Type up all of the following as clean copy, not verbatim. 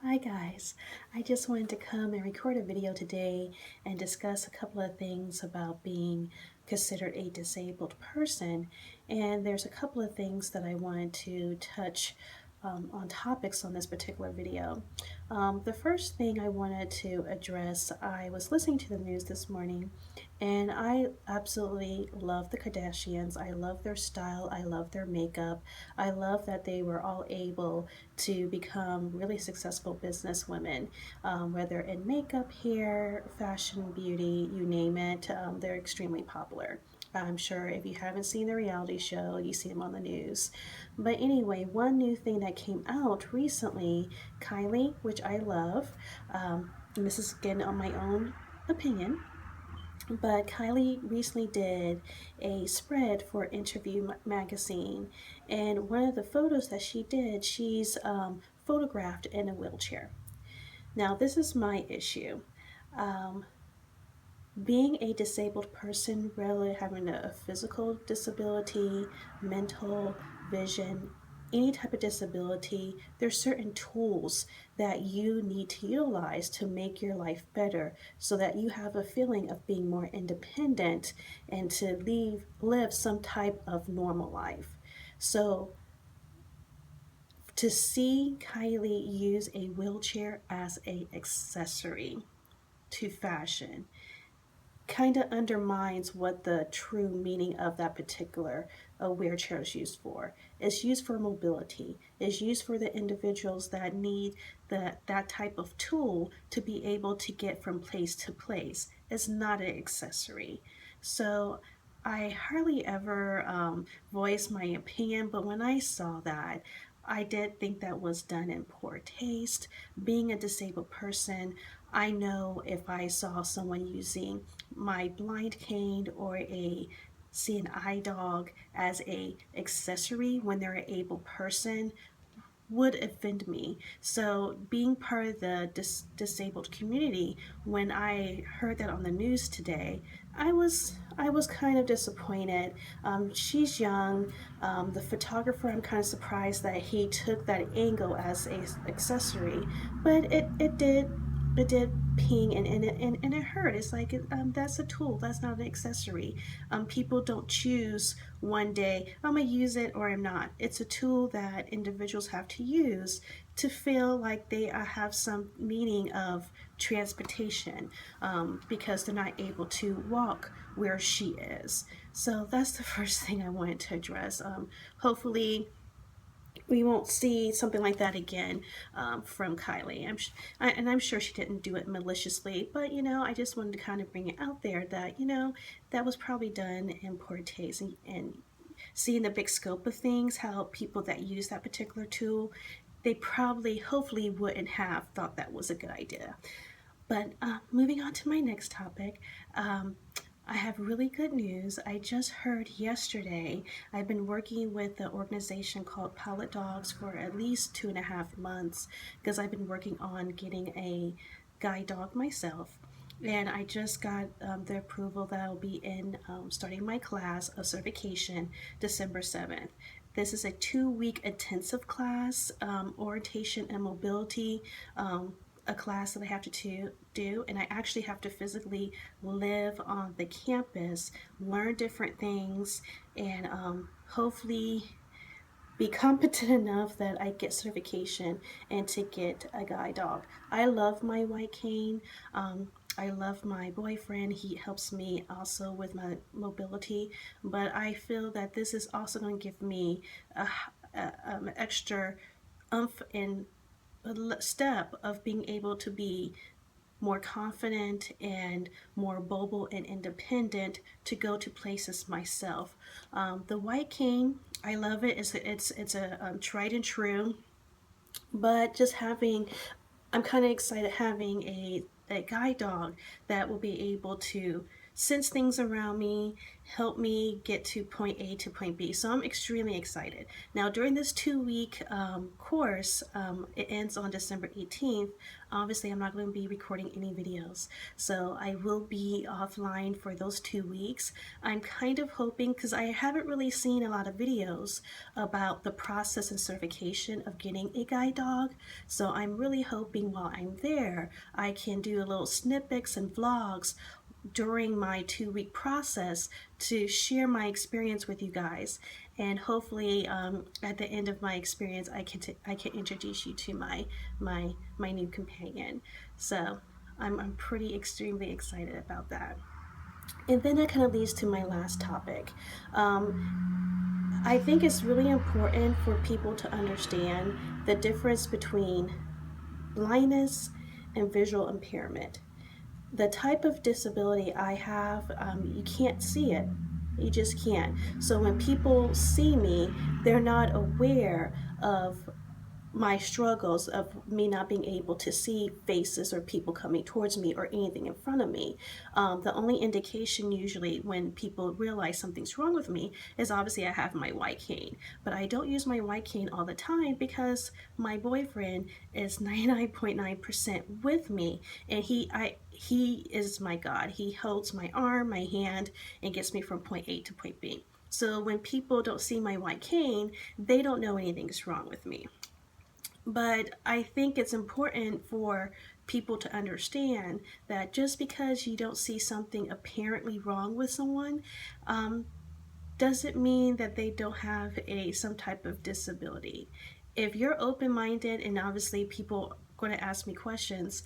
Hi guys, I just wanted to come and record a video today and discuss a couple of things about being considered a disabled person. And there's a couple of things that I wanted to touch on topics on this particular video. The first thing I wanted to address, I was listening to the news this morning and I absolutely love the Kardashians. I love their style, I love their makeup. I love that they were all able to become really successful business women, whether in makeup, hair, fashion, beauty, you name it. They're extremely popular. I'm sure if you haven't seen the reality show, you see them on the news. But anyway, one new thing that came out recently, Kylie, which I love, and this is again on my own opinion, but Kylie recently did a spread for Interview magazine, and one of the photos that she did, she's photographed in a wheelchair. Now, this is my issue. Um, Being a disabled person, whether having a physical disability, mental, vision, any type of disability, there's certain tools that you need to utilize to make your life better so that you have a feeling of being more independent and to live some type of normal life. So to see Kylie use a wheelchair as a accessory to fashion kind of undermines what the true meaning of that particular wheelchair is used for. It's used for mobility. It's used for the individuals that need that type of tool to be able to get from place to place. It's not an accessory. So I hardly ever voice my opinion, but when I saw that, I did think that was done in poor taste. Being a disabled person, I know if I saw someone using my blind cane or a see an eye dog as a accessory when they're an able person would offend me. So being part of the disabled community, when I heard that on the news today, I was kind of disappointed. She's young. The photographer, I'm kind of surprised that he took that angle as a accessory, but it did ping and it hurt. It's like that's a tool. That's not an accessory. People don't choose one day I'm gonna use it or I'm not. It's a tool that individuals have to use to feel like they have some meaning of transportation because they're not able to walk where she is. So that's the first thing I wanted to address. Hopefully we won't see something like that again from Kylie. And I'm sure she didn't do it maliciously, but I just wanted to kind of bring it out there that that was probably done in poor taste and seeing the big scope of things, how people that use that particular tool, they probably, hopefully, wouldn't have thought that was a good idea. But moving on to my next topic, I have really good news. I just heard yesterday, I've been working with an organization called Pilot Dogs for at least 2.5 months because I've been working on getting a guide dog myself. And I just got the approval that I'll be in starting my class of certification December 7th. This is a 2-week intensive class, orientation and mobility, a class that I have to do, and I actually have to physically live on the campus, learn different things, and hopefully be competent enough that I get certification and to get a guide dog. I love my white cane. I love my boyfriend. He helps me also with my mobility, but I feel that this is also going to give me an extra umph and step of being able to be more confident and more mobile and independent to go to places myself. The white cane, I love it. It's a tried and true, but just having, I'm kind of excited having a guide dog that will be able to sense things around me, help me get to point A to point B. So I'm extremely excited. Now, during this 2 week course, it ends on December 18th. Obviously, I'm not going to be recording any videos. So I will be offline for those 2 weeks. I'm kind of hoping, because I haven't really seen a lot of videos about the process and certification of getting a guide dog. So I'm really hoping while I'm there, I can do a little snippets and vlogs during my 2 week process to share my experience with you guys, and hopefully at the end of my experience I can introduce you to my new companion. So I'm pretty extremely excited about that. And then that kind of leads to my last topic. I think it's really important for people to understand the difference between blindness and visual impairment. The type of disability I have, you can't see it. You just can't. So when people see me, they're not aware of my struggles of me not being able to see faces or people coming towards me or anything in front of me. The only indication usually when people realize something's wrong with me is obviously I have my white cane. But I don't use my white cane all the time because my boyfriend is 99.9% with me, and he is my God. He holds my arm, my hand, and gets me from point A to point B. So when people don't see my white cane, they don't know anything's wrong with me. But I think it's important for people to understand that just because you don't see something apparently wrong with someone, um, doesn't mean that they don't have some type of disability. If you're open-minded, and obviously people are going to ask me questions,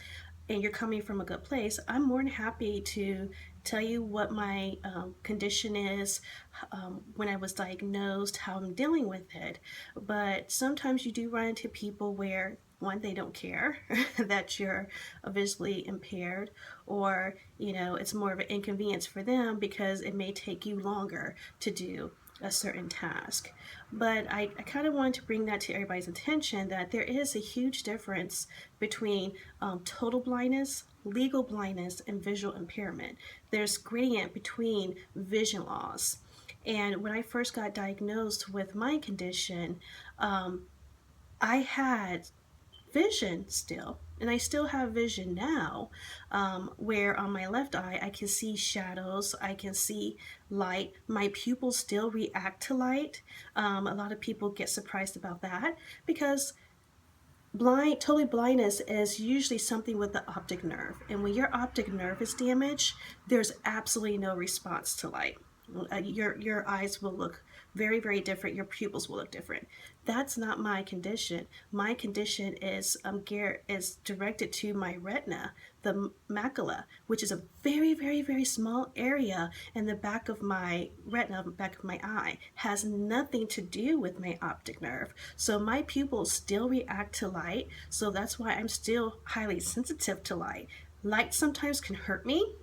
and you're coming from a good place, I'm more than happy to tell you what my condition is, when I was diagnosed, how I'm dealing with it. But sometimes you do run into people where, one, they don't care that you're visually impaired, or it's more of an inconvenience for them because it may take you longer to do a certain task. But I kind of wanted to bring that to everybody's attention, that there is a huge difference between total blindness, legal blindness, and visual impairment. There's gradient between vision loss. And when I first got diagnosed with my condition, I had vision still, and I still have vision now, where on my left eye I can see shadows, I can see light, my pupils still react to light. A lot of people get surprised about that because totally blindness is usually something with the optic nerve, and when your optic nerve is damaged, there's absolutely no response to light. Your eyes will look very, very different. Your pupils will look different. That's not my condition. My condition is directed to my retina, the macula, which is a very, very, very small area in the back of my retina, back of my eye. Has nothing to do with my optic nerve. So my pupils still react to light. So that's why I'm still highly sensitive to light. Light sometimes can hurt me.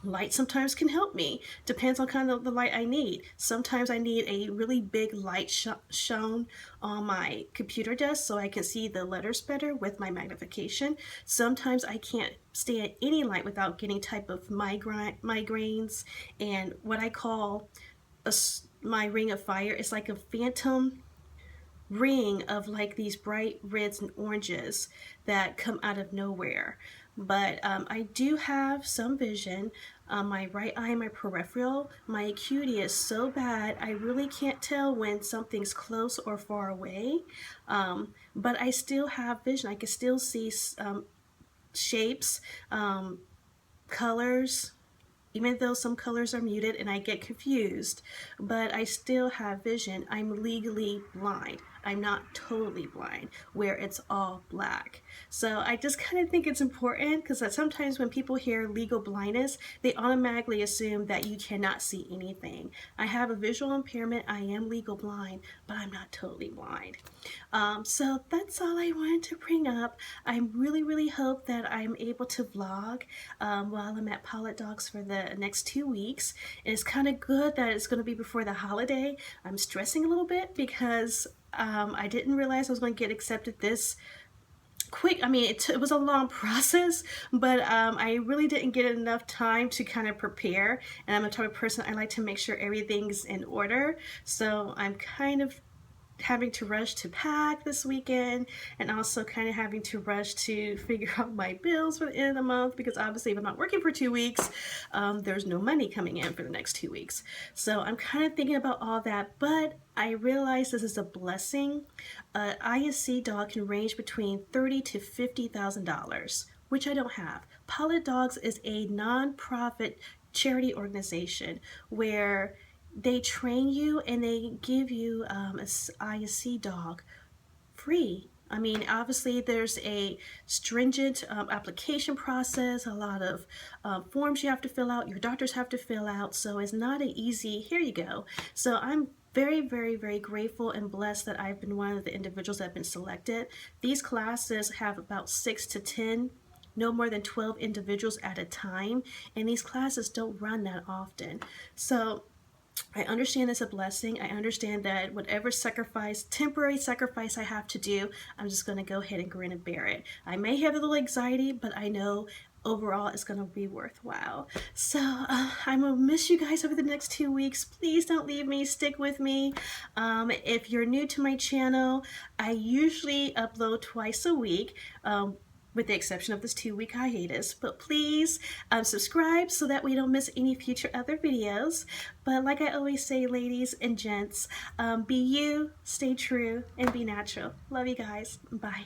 Light sometimes can help me. Depends on kind of the light I need. Sometimes I need a really big light shown on my computer desk so I can see the letters better with my magnification. Sometimes I can't stand any light without getting type of migraines, and what I call my ring of fire is like a phantom ring of like these bright reds and oranges that come out of nowhere. But I do have some vision. My right eye, my peripheral, my acuity is so bad I really can't tell when something's close or far away. But I still have vision. I can still see shapes, colors, even though some colors are muted and I get confused, but I still have vision. I'm legally blind. I'm not totally blind, where it's all black. So I just kind of think it's important because sometimes when people hear legal blindness, they automatically assume that you cannot see anything. I have a visual impairment. I am legal blind, but I'm not totally blind. So that's all I wanted to bring up. I really, really hope that I'm able to vlog while I'm at Pilot Dogs for the next 2 weeks. And it's kind of good that it's going to be before the holiday. I'm stressing a little bit because I didn't realize I was going to get accepted quick. I mean, it was a long process, but I really didn't get enough time to kind of prepare. And I'm a type of person, I like to make sure everything's in order. So I'm kind of having to rush to pack this weekend, and also kind of having to rush to figure out my bills for the end of the month, because obviously if I'm not working for 2 weeks, there's no money coming in for the next 2 weeks. So I'm kind of thinking about all that, but I realize this is a blessing. ISC dog can range between $30,000 to $50,000, which I don't have. Pilot Dogs is a non-profit charity organization where they train you and they give you a ISC dog free. I mean, obviously, there's a stringent application process, a lot of forms you have to fill out, your doctors have to fill out, so it's not an easy, here you go. So I'm very, very, very grateful and blessed that I've been one of the individuals that have been selected. These classes have about 6 to 10, no more than 12 individuals at a time, and these classes don't run that often. So I understand it's a blessing. I understand that whatever sacrifice, temporary sacrifice I have to do, I'm just going to go ahead and grin and bear it. I may have a little anxiety, but I know overall it's going to be worthwhile. So I'm going to miss you guys over the next 2 weeks. Please don't leave me. Stick with me. If you're new to my channel, I usually upload twice a week. With the exception of this 2-week hiatus. But please subscribe so that we don't miss any future other videos. But like I always say, ladies and gents, be you, stay true, and be natural. Love you guys. Bye.